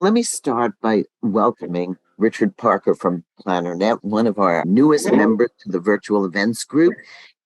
Let me start by welcoming Richard Parker from Plannernet, one of our newest members to the virtual events group.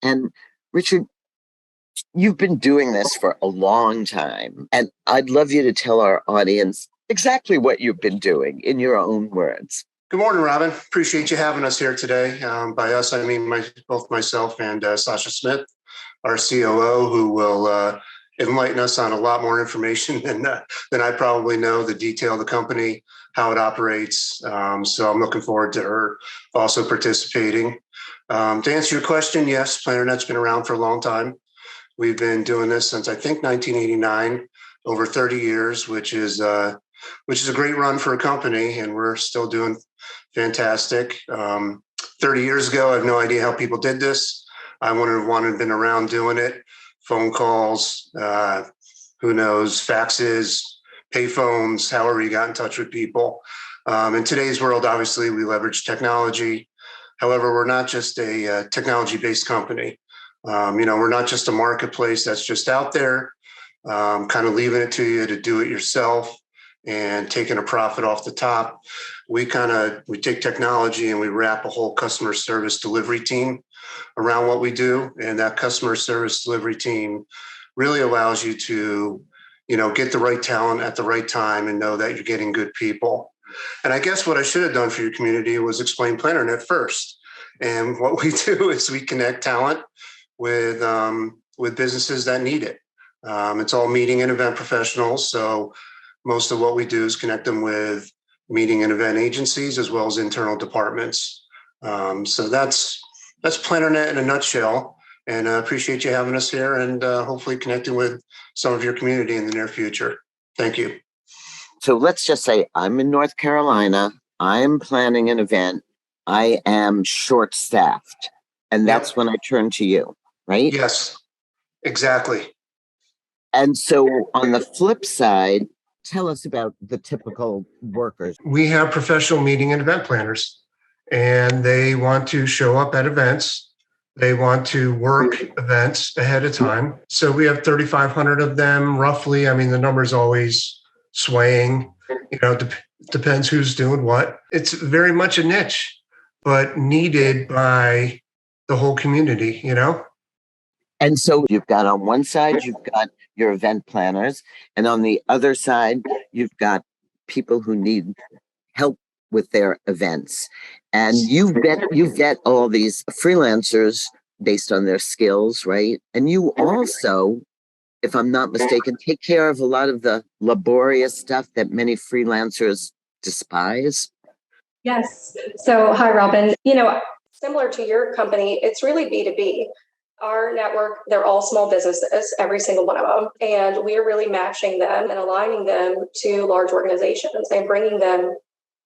And Richard, you've been doing this for a long time, and I'd love you to tell our audience exactly what you've been doing in your own words. Good morning, Robin. Appreciate you having us here today. By us, I mean both myself and Sasha Smith, our COO, who will enlighten us on a lot more information than I probably know, the detail of the company, how it operates. So I'm looking forward to her also participating. To answer your question, yes, Plannernet's been around for a long time. We've been doing this since I think 1989, over 30 years, which is a great run for a company, and we're still doing fantastic. 30 years ago, I have no idea how people did this. I wouldn't have wanted to been around doing it. Phone calls, who knows, faxes, pay phones, however you got in touch with people. In today's world, obviously, we leverage technology. However, we're not just a technology-based company. We're not just a marketplace that's just out there, kind of leaving it to you to do it yourself and taking a profit off the top. We take technology and we wrap a whole customer service delivery team around what we do. And that customer service delivery team really allows you to, get the right talent at the right time and know that you're getting good people. And I guess what I should have done for your community was explain Plannernet first. And what we do is we connect talent with businesses that need it. It's all meeting and event professionals. So most of what we do is connect them with meeting and event agencies as well as internal departments. So that's Plannernet in a nutshell. And I appreciate you having us here and hopefully connecting with some of your community in the near future. Thank you. So let's just say I'm in North Carolina. I'm planning an event. I am short-staffed. And that's when I turn to you, right? Yes, exactly. And so on the flip side, tell us about the typical workers. We have professional meeting and event planners, and they want to show up at events. They want to work events ahead of time. So we have 3,500 of them roughly. I mean, the number's always swaying, depends who's doing what. It's very much a niche, but needed by the whole community, And so you've got on one side, you've got your event planners, and on the other side, you've got people who need help with their events. And you vet all these freelancers based on their skills, right? And you also, if I'm not mistaken, take care of a lot of the laborious stuff that many freelancers despise. Yes. So, hi, Robin. Similar to your company, it's really B2B. Our network, they're all small businesses, every single one of them. And we are really matching them and aligning them to large organizations and bringing them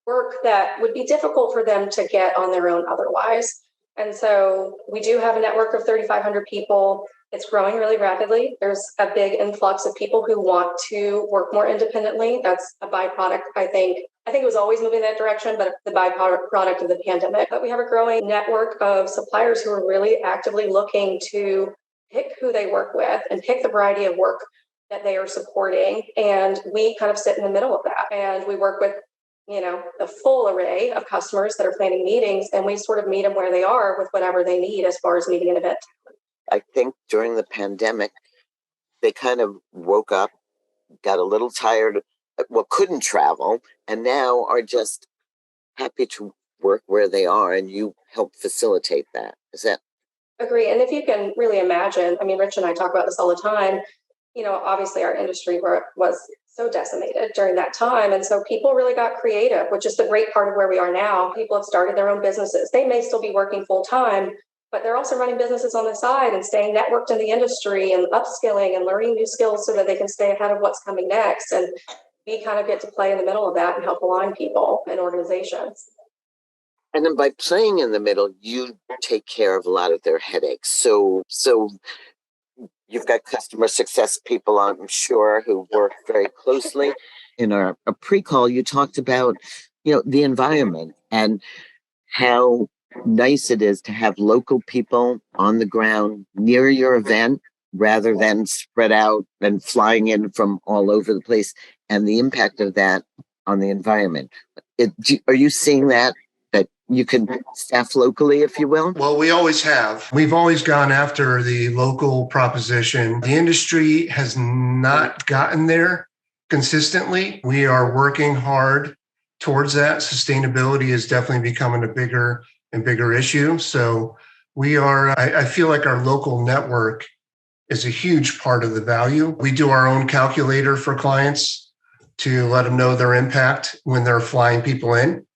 work that would be difficult for them to get on their own otherwise. And so we do have a network of 3,500 people. It's growing really rapidly. There's a big influx of people who want to work more independently. That's a byproduct, I think. I think it was always moving that direction, but the byproduct of the pandemic. But we have a growing network of suppliers who are really actively looking to pick who they work with and pick the variety of work that they are supporting. And we kind of sit in the middle of that. And we work with the full array of customers that are planning meetings, and we sort of meet them where they are with whatever they need as far as meeting an event. I think during the pandemic, they kind of woke up, got a little tired, couldn't travel, and now are just happy to work where they are, and you help facilitate that. Is that? Agree. And if you can really imagine, Rich and I talk about this all the time, obviously our industry was so decimated during that time. And so people really got creative, which is the great part of where we are now. People have started their own businesses. They may still be working full time, but they're also running businesses on the side and staying networked in the industry and upskilling and learning new skills so that they can stay ahead of what's coming next. And we kind of get to play in the middle of that and help align people and organizations. And then by playing in the middle, you take care of a lot of their headaches. So you've got customer success people, I'm sure, who work very closely. In a pre-call, you talked about, the environment and how nice it is to have local people on the ground near your event rather than spread out and flying in from all over the place, and the impact of that on the environment. Are you seeing that you can staff locally, if you will? Well, we always have. We've always gone after the local proposition. The industry has not gotten there consistently. We are working hard towards that. Sustainability is definitely becoming a bigger and bigger issue. So I feel like our local network is a huge part of the value. We do our own calculator for clients to let them know their impact when they're flying people in,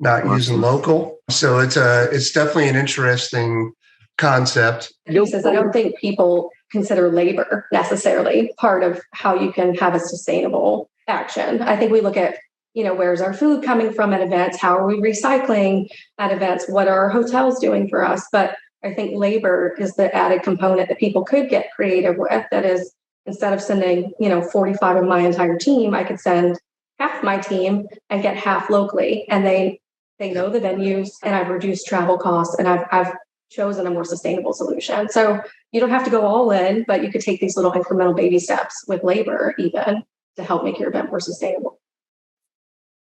not using local. So it's definitely an interesting concept. I don't think people consider labor necessarily part of how you can have a sustainable action. I think we look at, where's our food coming from at events? How are we recycling at events? What are our hotels doing for us? But I think labor is the added component that people could get creative with. That is, instead of sending, 45 of my entire team, I could send half my team and get half locally. And they know the venues, and I've reduced travel costs, and I've chosen a more sustainable solution. So you don't have to go all in, but you could take these little incremental baby steps with labor even to help make your event more sustainable.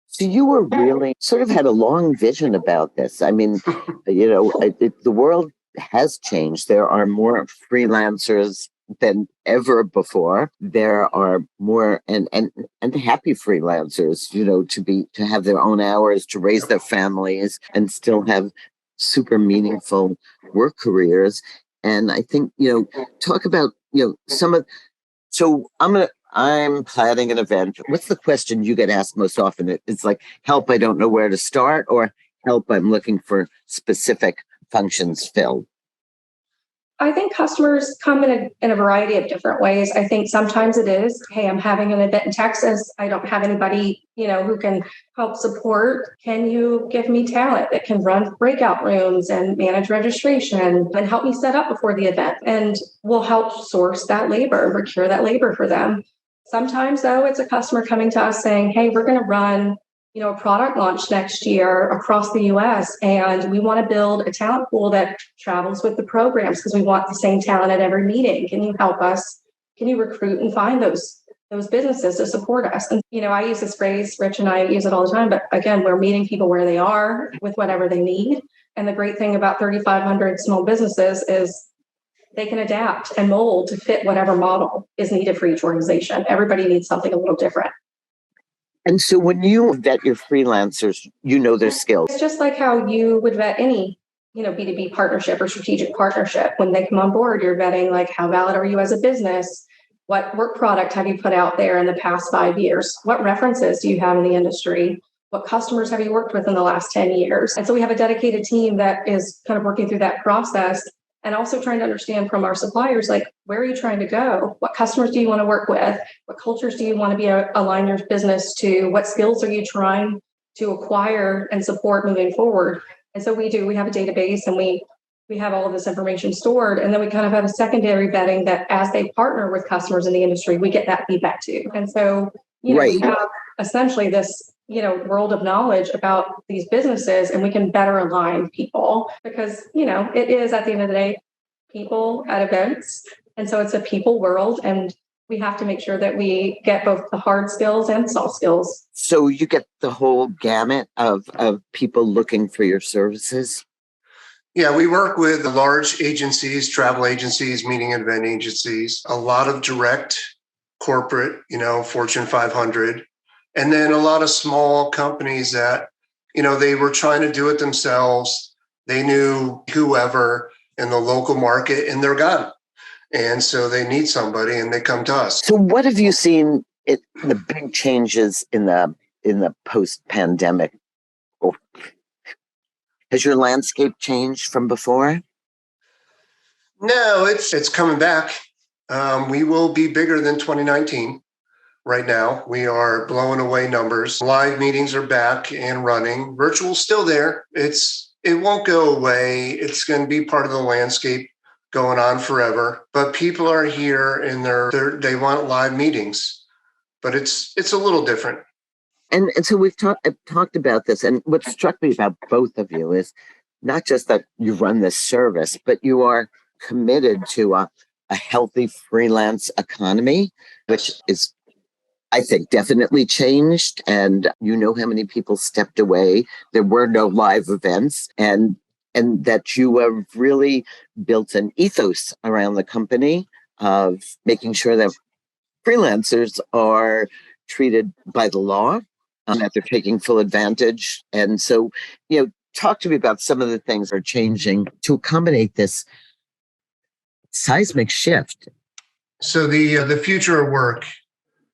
So you were really sort of had a long vision about this. I mean, the world has changed. There are more freelancers than ever before. There are more and happy freelancers, to have their own hours, to raise their families and still have super meaningful work careers. And I think, talk about, I'm planning an event. What's the question you get asked most often? It's like, help, I don't know where to start, or help, I'm looking for specific functions filled. I think customers come in a variety of different ways. I think sometimes it is, hey, I'm having an event in Texas. I don't have anybody, who can help support. Can you give me talent that can run breakout rooms and manage registration and help me set up before the event? And we'll help source that labor, procure that labor for them. Sometimes, though, it's a customer coming to us saying, hey, we're going to run a product launch next year across the US, and we want to build a talent pool that travels with the programs because we want the same talent at every meeting. Can you help us? Can you recruit and find those businesses to support us? And, I use this phrase, Rich and I use it all the time, but again, we're meeting people where they are with whatever they need. And the great thing about 3,500 small businesses is they can adapt and mold to fit whatever model is needed for each organization. Everybody needs something a little different. And so when you vet your freelancers, their skills. It's just like how you would vet any, B2B partnership or strategic partnership. When they come on board, you're vetting like, how valid are you as a business? What work product have you put out there in the past 5 years? What references do you have in the industry? What customers have you worked with in the last 10 years? And so we have a dedicated team that is kind of working through that process, and also trying to understand from our suppliers, like, where are you trying to go? What customers do you want to work with? What cultures do you want to align your business to? What skills are you trying to acquire and support moving forward? And so we have a database, and we have all of this information stored. And then we kind of have a secondary vetting that as they partner with customers in the industry, we get that feedback too. And so, right. We have essentially this, world of knowledge about these businesses, and we can better align people because, it is at the end of the day, people at events. And so it's a people world, and we have to make sure that we get both the hard skills and soft skills. So you get the whole gamut of people looking for your services? Yeah, we work with large agencies, travel agencies, meeting and event agencies, a lot of direct corporate, Fortune 500. And then a lot of small companies that, they were trying to do it themselves. They knew whoever in the local market, and they're gone. And so they need somebody, and they come to us. So what have you seen the big changes in the post-pandemic? Has your landscape changed from before? No, it's coming back. We will be bigger than 2019. Right now, we are blowing away numbers. Live meetings are back and running. Virtual's still there. It won't go away. It's going to be part of the landscape going on forever. But people are here, and they want live meetings. But it's a little different. And so we've talked about this. And what struck me about both of you is not just that you run this service, but you are committed to a healthy freelance economy, which is I think definitely changed. And you know how many people stepped away. There were no live events, and that you have really built an ethos around the company of making sure that freelancers are treated by the law, that they're taking full advantage. And so, talk to me about some of the things that are changing to accommodate this seismic shift. So the future of work,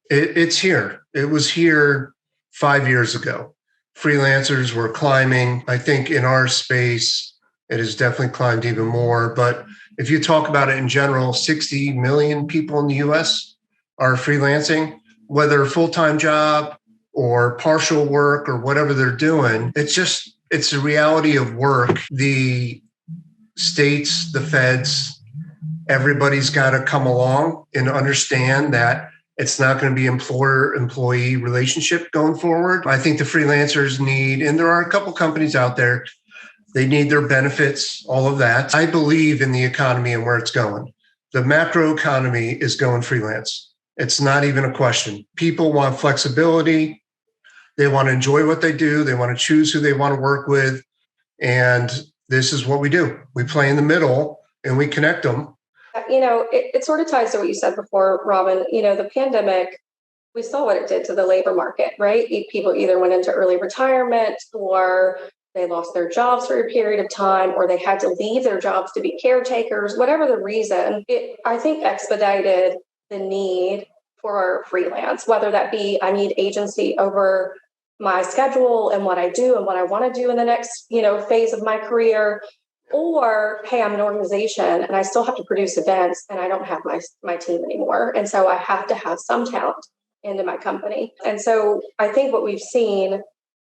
it's here. It was here 5 years ago. Freelancers were climbing. I think in our space, it has definitely climbed even more. But if you talk about it in general, 60 million people in the US are freelancing, whether full-time job or partial work or whatever they're doing. It's a reality of work. The states, the feds, everybody's got to come along and understand that it's not going to be employer-employee relationship going forward. I think the freelancers need, and there are a couple companies out there, they need their benefits, all of that. I believe in the economy and where it's going. The macro economy is going freelance. It's not even a question. People want flexibility. They want to enjoy what they do. They want to choose who they want to work with. And this is what we do. We play in the middle and we connect them. It sort of ties to what you said before, Robin. The pandemic, we saw what it did to the labor market, right? People either went into early retirement, or they lost their jobs for a period of time, or they had to leave their jobs to be caretakers. Whatever the reason, it, I think, expedited the need for freelance, whether that be I need agency over my schedule and what I do and what I want to do in the next, phase of my career, or hey, I'm an organization and I still have to produce events and I don't have my team anymore. And so I have to have some talent into my company. And so I think what we've seen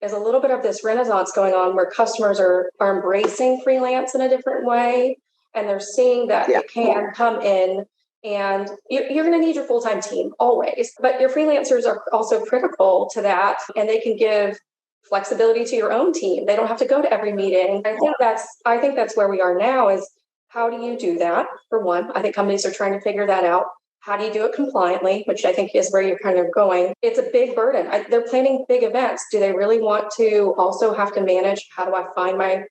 is a little bit of this renaissance going on where customers are embracing freelance in a different way. And they're seeing that it can come in, and you're going to need your full-time team always, but your freelancers are also critical to that, and they can give flexibility to your own team. They don't have to go to every meeting. I think that's where we are now, is how do you do that? For one, I think companies are trying to figure that out. How do you do it compliantly, which I think is where you're kind of going. It's a big burden. They're planning big events. Do they really want to also have to manage, how do I find my,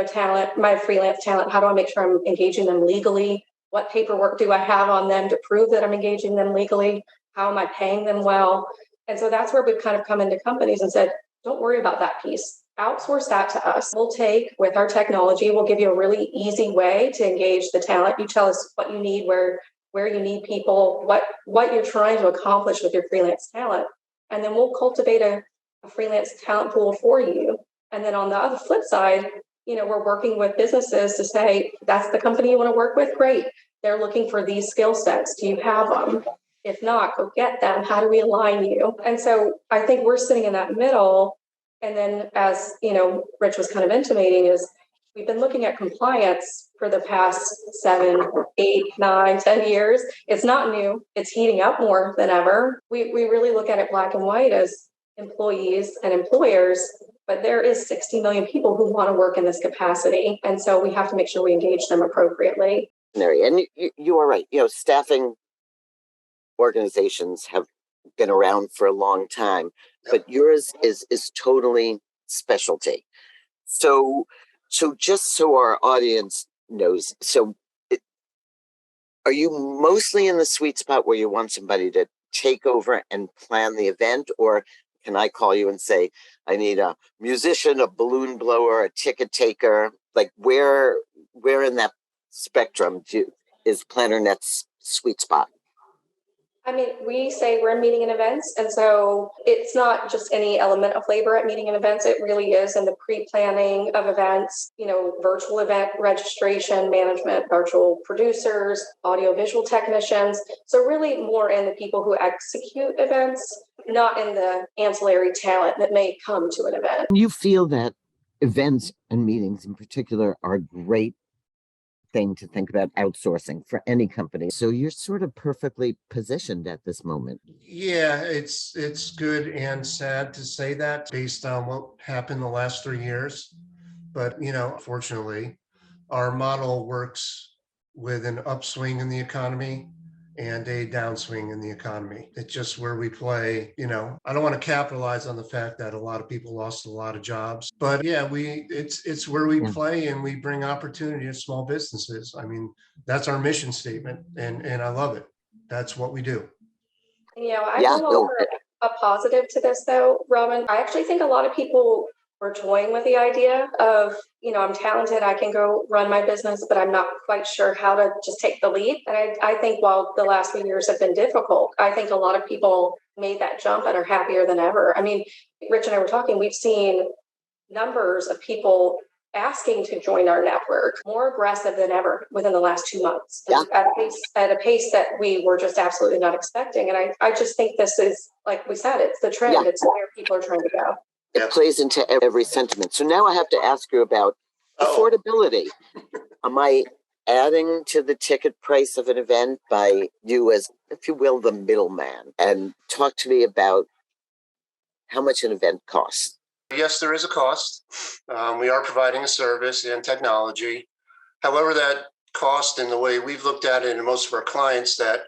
talent, my freelance talent? How do I make sure I'm engaging them legally? What paperwork do I have on them to prove that I'm engaging them legally? How am I paying them well? And so that's where we've kind of come into companies and said, don't worry about that piece. Outsource that to us. We'll take, with our technology, we'll give you a really easy way to engage the talent. You tell us what you need, where you need people, what you're trying to accomplish with your freelance talent. And then we'll cultivate a freelance talent pool for you. And then on the other flip side, we're working with businesses to say, that's the company you want to work with? Great. They're looking for these skill sets. Do you have them? If not, go get them. How do we align you? And so I think we're sitting in that middle. And then, as Rich was kind of intimating, is we've been looking at compliance for the past 7, 8, 9, 10 years. It's not new. It's heating up more than ever. We really look at it black and white as employees and employers, but there is 60 million people who want to work in this capacity. And so we have to make sure we engage them appropriately. And you are right. Staffing organizations have been around for a long time, but yours is totally specialty. So just so our audience knows, are you mostly in the sweet spot where you want somebody to take over and plan the event, or can I call you and say, I need a musician, a balloon blower, a ticket taker? Like where in that spectrum is Plannernet's sweet spot? I mean, we say we're in meeting and events. And so it's not just any element of labor at meeting and events. It really is in the pre-planning of events, virtual event registration, management, virtual producers, audiovisual technicians. So really more in the people who execute events, not in the ancillary talent that may come to an event. You feel that events and meetings in particular are a great thing to think about outsourcing for any company. So you're sort of perfectly positioned at this moment. Yeah, it's good and sad to say that based on what happened the last 3 years. But, fortunately, our model works with an upswing in the economy and a downswing in the economy. It's just where we play. I don't want to capitalize on the fact that a lot of people lost a lot of jobs, but yeah, it's where we play, and we bring opportunity to small businesses. I mean, that's our mission statement, and I love it. That's what we do. I will offer a positive to this, though, Robin. I actually think a lot of people were toying with the idea of, I'm talented, I can go run my business, but I'm not quite sure how to just take the lead. And I think while the last few years have been difficult, I think a lot of people made that jump and are happier than ever. I mean, Rich and I were talking, we've seen numbers of people asking to join our network more aggressive than ever within the last 2 months, at a pace that we were just absolutely not expecting. And I just think this is, like we said, it's the trend. It's where people are trying to go. It plays into every sentiment. So now I have to ask you about affordability. Am I adding to the ticket price of an event by you as, if you will, the middleman? And talk to me about how much an event costs. Yes, there is a cost. We are providing a service and technology. However, that cost, and the way we've looked at it, and most of our clients that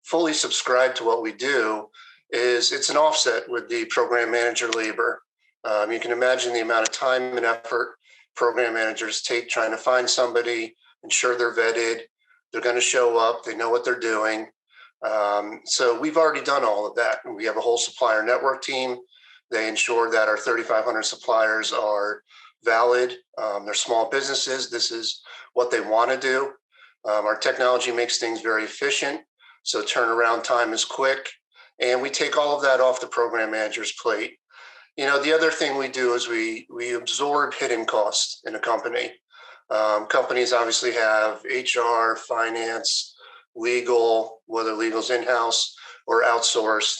fully subscribe to what we do, is it's an offset with the program manager labor. You can imagine the amount of time and effort program managers take trying to find somebody, ensure they're vetted, they're going to show up, they know what they're doing. So we've already done all of that. We have a whole supplier network team. They ensure that our 3,500 suppliers are valid. They're small businesses. This is what they want to do. Our technology makes things very efficient, so turnaround time is quick. And we take all of that off the program manager's plate. The other thing we do is we absorb hidden costs in a company. Companies obviously have HR, finance, legal, whether legal's in-house or outsourced.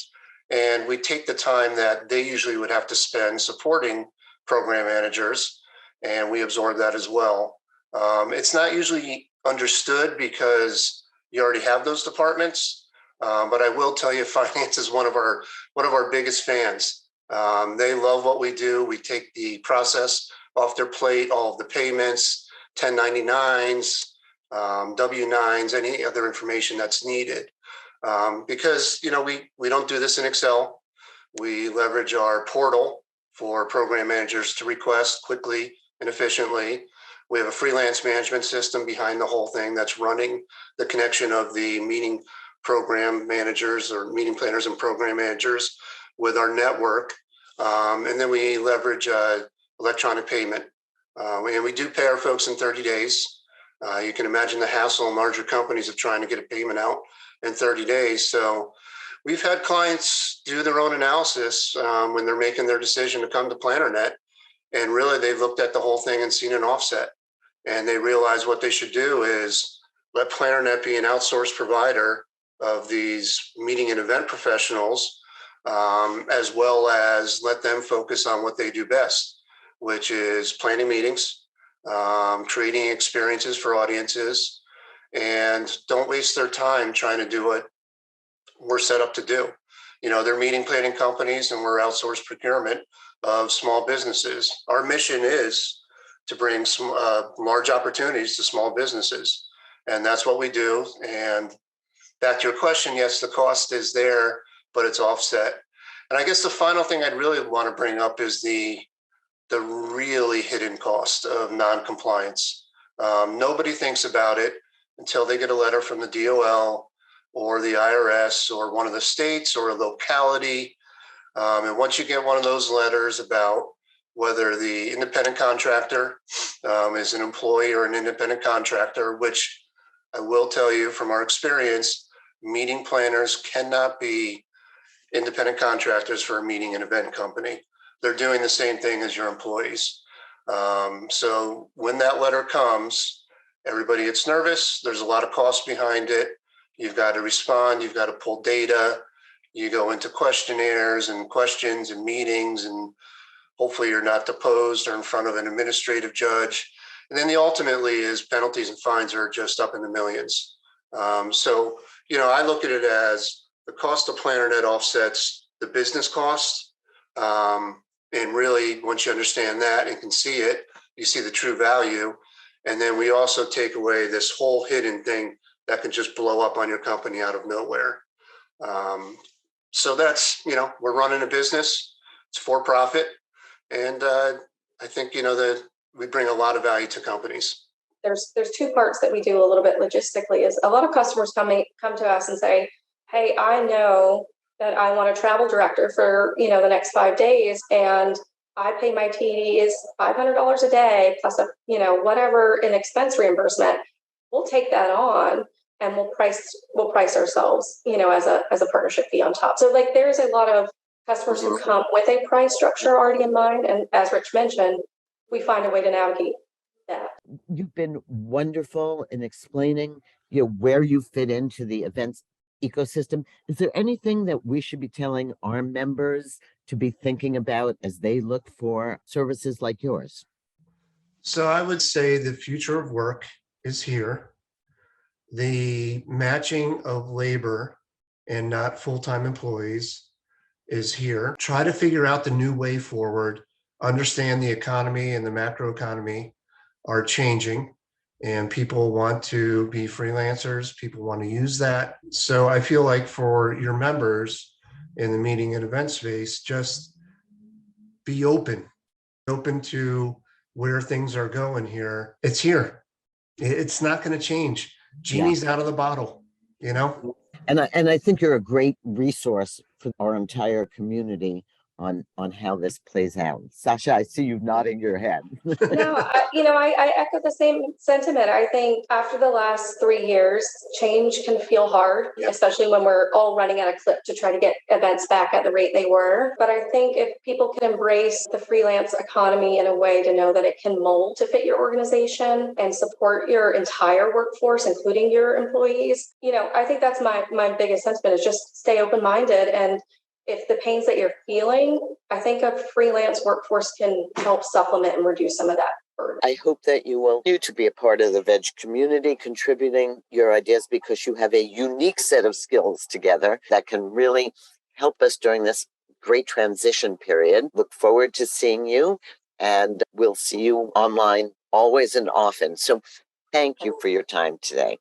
And we take the time that they usually would have to spend supporting program managers, and we absorb that as well. It's not usually understood because you already have those departments, but I will tell you, finance is one of our biggest fans. They love what we do. We take the process off their plate, all of the payments, 1099s, W-9s, any other information that's needed. Because we don't do this in Excel. We leverage our portal for program managers to request quickly and efficiently. We have a freelance management system behind the whole thing that's running the connection of the meeting program managers or meeting planners and program managers with our network. And then we leverage electronic payment. And we do pay our folks in 30 days. You can imagine the hassle in larger companies of trying to get a payment out in 30 days. So we've had clients do their own analysis when they're making their decision to come to Plannernet. And really, they've looked at the whole thing and seen an offset. And they realize what they should do is let Plannernet be an outsourced provider of these meeting and event professionals, as well as let them focus on what they do best, which is planning meetings, creating experiences for audiences, and don't waste their time trying to do what we're set up to do. They're meeting planning companies, and we're outsourced procurement of small businesses. Our mission is to bring some large opportunities to small businesses, and that's what we do. And back to your question, yes, the cost is there, but it's offset. And I guess the final thing I'd really want to bring up is the really hidden cost of non-compliance. Nobody thinks about it until they get a letter from the DOL or the IRS or one of the states or a locality. And once you get one of those letters about whether the independent contractor is an employee or an independent contractor, which I will tell you from our experience, meeting planners cannot be independent contractors for a meeting and event company. They're doing the same thing as your employees. So when that letter comes, everybody gets nervous. There's a lot of cost behind it. You've got to respond. You've got to pull data. You go into questionnaires and questions and meetings, and hopefully you're not deposed or in front of an administrative judge. And then the ultimately is penalties and fines are just up in the millions. So, I look at it as the cost of Plannernet offsets the business cost. And really, once you understand that and can see it, you see the true value. And then we also take away this whole hidden thing that can just blow up on your company out of nowhere. So that's, we're running a business. It's for profit. And I think, that we bring a lot of value to companies. There's two parts that we do a little bit logistically. Is a lot of customers come to us and say, hey, I know that I want a travel director for, the next 5 days, and I pay my TDs $500 a day plus whatever in expense reimbursement. We'll take that on and we'll price ourselves, as a partnership fee on top. So there's a lot of customers who come with a price structure already in mind. And as Rich mentioned, we find a way to navigate that. You've been wonderful in explaining, where you fit into the events ecosystem. Is there anything that we should be telling our members to be thinking about as they look for services like yours? So I would say the future of work is here. The matching of labor and not full-time employees is here. Try to figure out the new way forward. Understand the economy and the macroeconomy are changing, and people want to be freelancers. People want to use that. So I feel like for your members in the meeting and event space, just be open to where things are going here. It's here. It's not going to change. Genie's out of the bottle, And I think you're a great resource for our entire community on how this plays out. Sasha, I see you nodding your head. No, I echo the same sentiment. I think after the last 3 years, change can feel hard, especially when we're all running at a clip to try to get events back at the rate they were. But I think if people can embrace the freelance economy in a way to know that it can mold to fit your organization and support your entire workforce, including your employees, I think that's my biggest sentiment is just stay open-minded. And if the pains that you're feeling, I think a freelance workforce can help supplement and reduce some of that burden. I hope that you will continue to be a part of the VEG community, contributing your ideas, because you have a unique set of skills together that can really help us during this great transition period. Look forward to seeing you, and we'll see you online always and often. So thank you for your time today.